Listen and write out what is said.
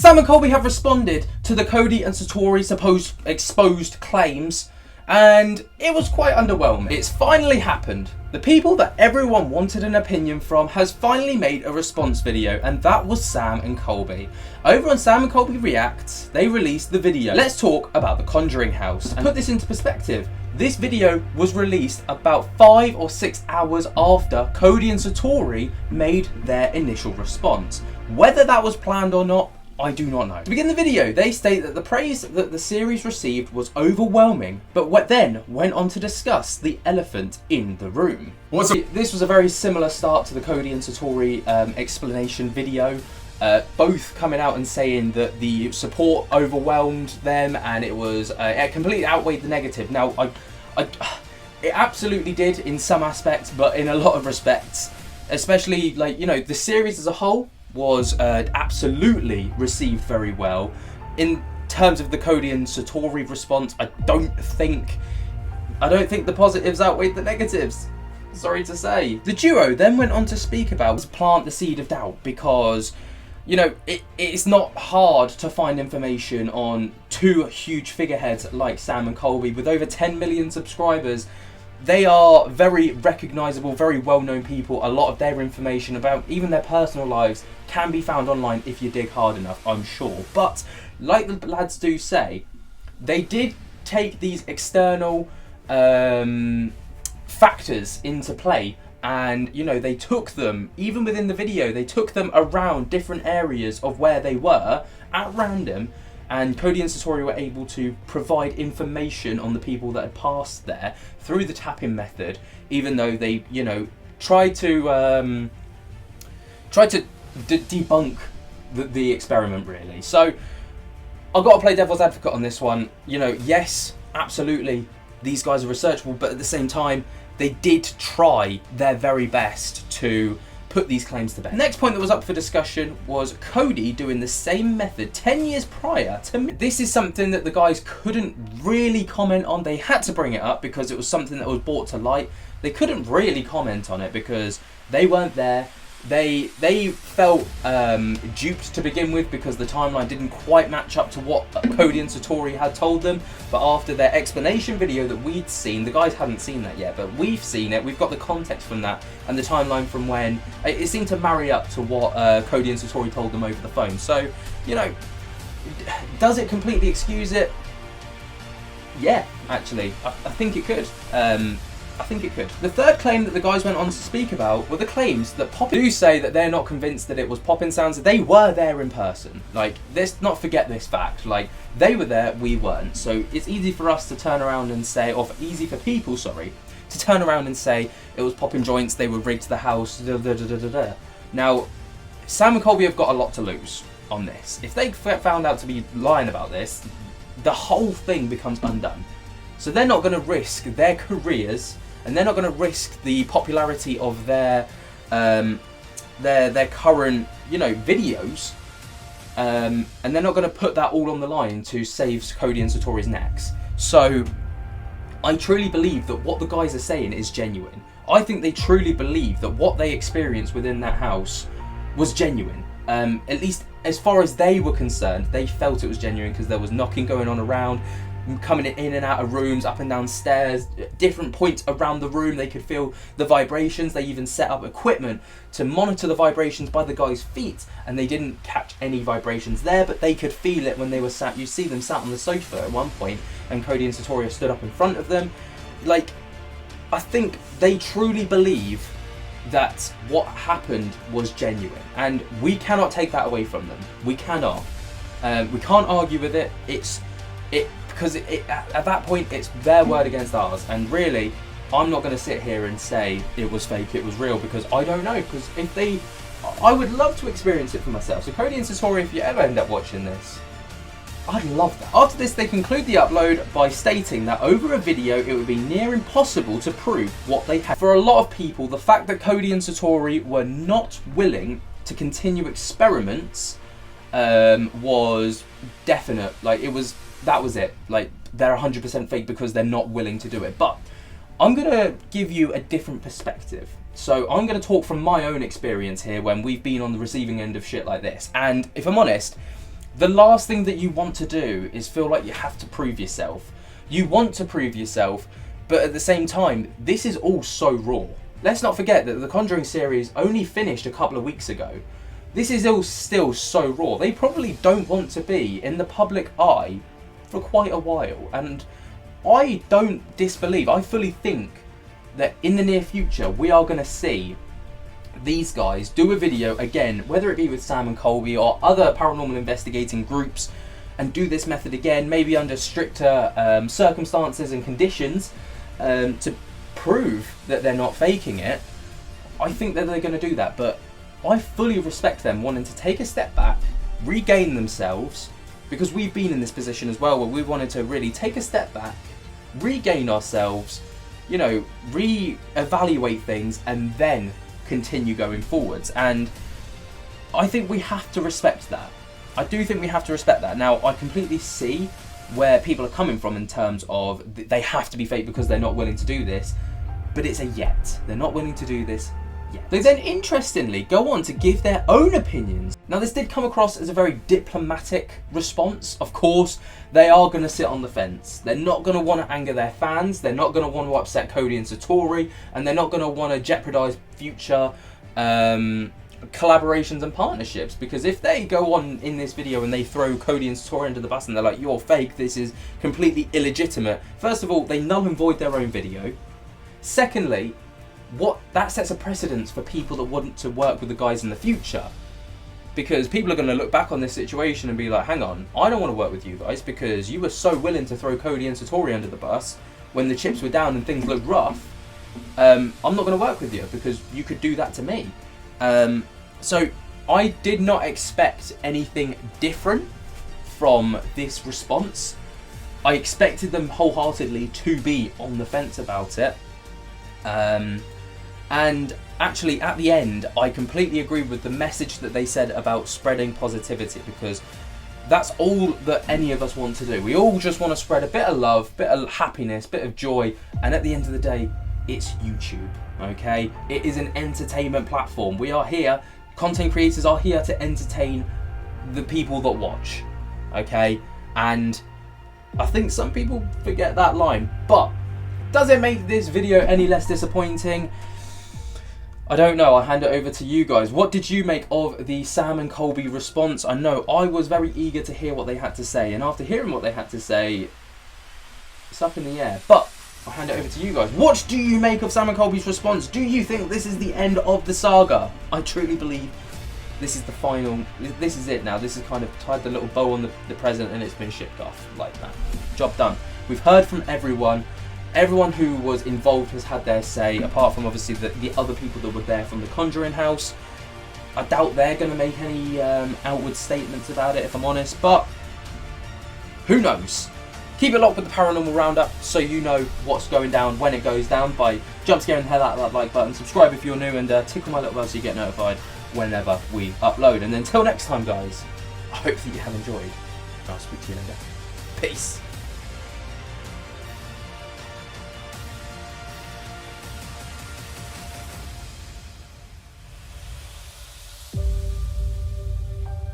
Sam and Colby have responded to the Cody and Satori supposed exposed claims, and it was quite underwhelming. It's finally happened. The people that everyone wanted an opinion from has finally made a response video, and that was Sam and Colby. Over on Sam and Colby Reacts, they released the video. Let's talk about the Conjuring House. And put this into perspective, this video was released about 5 or 6 hours after Cody and Satori made their initial response. Whether that was planned or not, I do not know. To begin the video, they state that the praise that the series received was overwhelming, but then went on to discuss the elephant in the room. This was a very similar start to the Cody and Satori explanation video. Both coming out and saying that the support overwhelmed them and it was it completely outweighed the negative. Now, it absolutely did in some aspects, but in a lot of respects, especially like, you know, the series as a whole was absolutely received very well. In terms of the Cody and Satori response, I don't think the positives outweighed the negatives. Sorry to say. The duo then went on to speak about plant the seed of doubt because, you know, it's not hard to find information on two huge figureheads like Sam and Colby with over 10 million subscribers. They are very recognisable, very well-known people. A lot of their information about even their personal lives can be found online if you dig hard enough, I'm sure. But like the lads do say, they did take these external factors into play, and you know, they took them, even within the video, they took them around different areas of where they were at random. And Cody and Satori were able to provide information on the people that had passed there through the tapping method, even though they, you know, tried to debunk the experiment, really. So I've got to play devil's advocate on this one. You know, yes, absolutely, these guys are researchable, but at the same time, they did try their very best to put these claims to bed. The next point that was up for discussion was Cody doing the same method 10 years prior to me. This is something that the guys couldn't really comment on. They had to bring it up because it was something that was brought to light. They couldn't really comment on it because they weren't there. They felt duped to begin with because the timeline didn't quite match up to what Cody and Satori had told them. But after their explanation video that we'd seen, the guys hadn't seen that yet, but we've seen it. We've got the context from that and the timeline from when it seemed to marry up to what Cody and Satori told them over the phone. So, you know, does it completely excuse it? Yeah, actually, I think it could. I think it could. The third claim that the guys went on to speak about were the claims that popping do say that they're not convinced that it was popping sounds. They were there in person. Like, let's not forget this fact. Like, they were there, we weren't. So it's easy for us to turn around and say, or easy for people, sorry, to turn around and say it was popping joints, they were rigged to the house, da da da da da da. Now, Sam and Colby have got a lot to lose on this. If they found out to be lying about this, the whole thing becomes undone. So they're not going to risk their careers, and they're not going to risk the popularity of their current, you know, videos, and they're not going to put that all on the line to save Cody and Satori's necks. So I truly believe that what the guys are saying is genuine. I think they truly believe that what they experienced within that house was genuine. At least as far as they were concerned, they felt it was genuine because there was knocking going on around, coming in and out of rooms, up and down stairs, different points around the room. They could feel the vibrations. They even set up equipment to monitor the vibrations by the guys' feet, and they didn't catch any vibrations there, but they could feel it when they were sat. You see them sat on the sofa at one point, and Cody and Satori stood up in front of them. Like, I think they truly believe that what happened was genuine, and we cannot take that away from them. We cannot. We can't argue with it. Because at that point, it's their word against ours. And really, I'm not going to sit here and say it was fake, it was real, because I don't know. Because I would love to experience it for myself. So Cody and Satori, if you ever end up watching this, I'd love that. After this, they conclude the upload by stating that over a video, it would be near impossible to prove what they had. For a lot of people, the fact that Cody and Satori were not willing to continue experiments was definite. Like, that was it. Like, they're 100% fake because they're not willing to do it. But I'm going to give you a different perspective. So I'm going to talk from my own experience here when we've been on the receiving end of shit like this. And if I'm honest, the last thing that you want to do is feel like you have to prove yourself. You want to prove yourself, but at the same time, this is all so raw. Let's not forget that the Conjuring series only finished a couple of weeks ago. This is all still so raw. They probably don't want to be in the public eye for quite a while. And I don't disbelieve, I fully think that in the near future, we are going to see these guys do a video again, whether it be with Sam and Colby or other paranormal investigating groups, and do this method again, maybe under stricter circumstances and conditions, to prove that they're not faking it. I think that they're going to do that, but I fully respect them wanting to take a step back, regain themselves, because we've been in this position as well, where we wanted to really take a step back, regain ourselves, you know, re-evaluate things, and then continue going forwards. And I think we have to respect that. I do think we have to respect that. Now, I completely see where people are coming from in terms of they have to be fake because they're not willing to do this, but it's a yet. They're not willing to do this yet. They then interestingly go on to give their own opinions. Now, this did come across as a very diplomatic response. Of course, they are going to sit on the fence. They're not going to want to anger their fans. They're not going to want to upset Cody and Satori, and they're not going to want to jeopardize future collaborations and partnerships, because if they go on in this video and they throw Cody and Satori under the bus and they're like, you're fake, this is completely illegitimate, first of all, they null and void their own video. Secondly, that sets a precedence for people that want to work with the guys in the future, because people are going to look back on this situation and be like, hang on, I don't want to work with you guys because you were so willing to throw Cody and Satori under the bus when the chips were down and things looked rough. I'm not going to work with you because you could do that to me. So I did not expect anything different from this response. I expected them wholeheartedly to be on the fence about it. And actually at the end, I completely agree with the message that they said about spreading positivity, because that's all that any of us want to do. We all just want to spread a bit of love, bit of happiness, bit of joy, and at the end of the day, it's YouTube, okay? It is an entertainment platform. We are here, content creators are here to entertain the people that watch, okay? And I think some people forget that line, but does it make this video any less disappointing? I don't know. I'll hand it over to you guys. What did you make of the Sam and Colby response? I know I was very eager to hear what they had to say, and after hearing what they had to say, it's up in the air. But I'll hand it over to you guys. What do you make of Sam and Colby's response? Do you think this is the end of the saga? I truly believe this is the final. This is it now. This has kind of tied the little bow on the present, and it's been shipped off like that. Job done. We've heard from everyone. Everyone who was involved has had their say, apart from obviously the other people that were there from the Conjuring house. I doubt they're going to make any outward statements about it, if I'm honest, but who knows? Keep it locked with the Paranormal Roundup so you know what's going down when it goes down by jump scaring the hell out of that like button, subscribe if you're new, and tickle my little bell so you get notified whenever we upload. And until next time, guys, I hope that you have enjoyed. I'll speak to you later. Peace.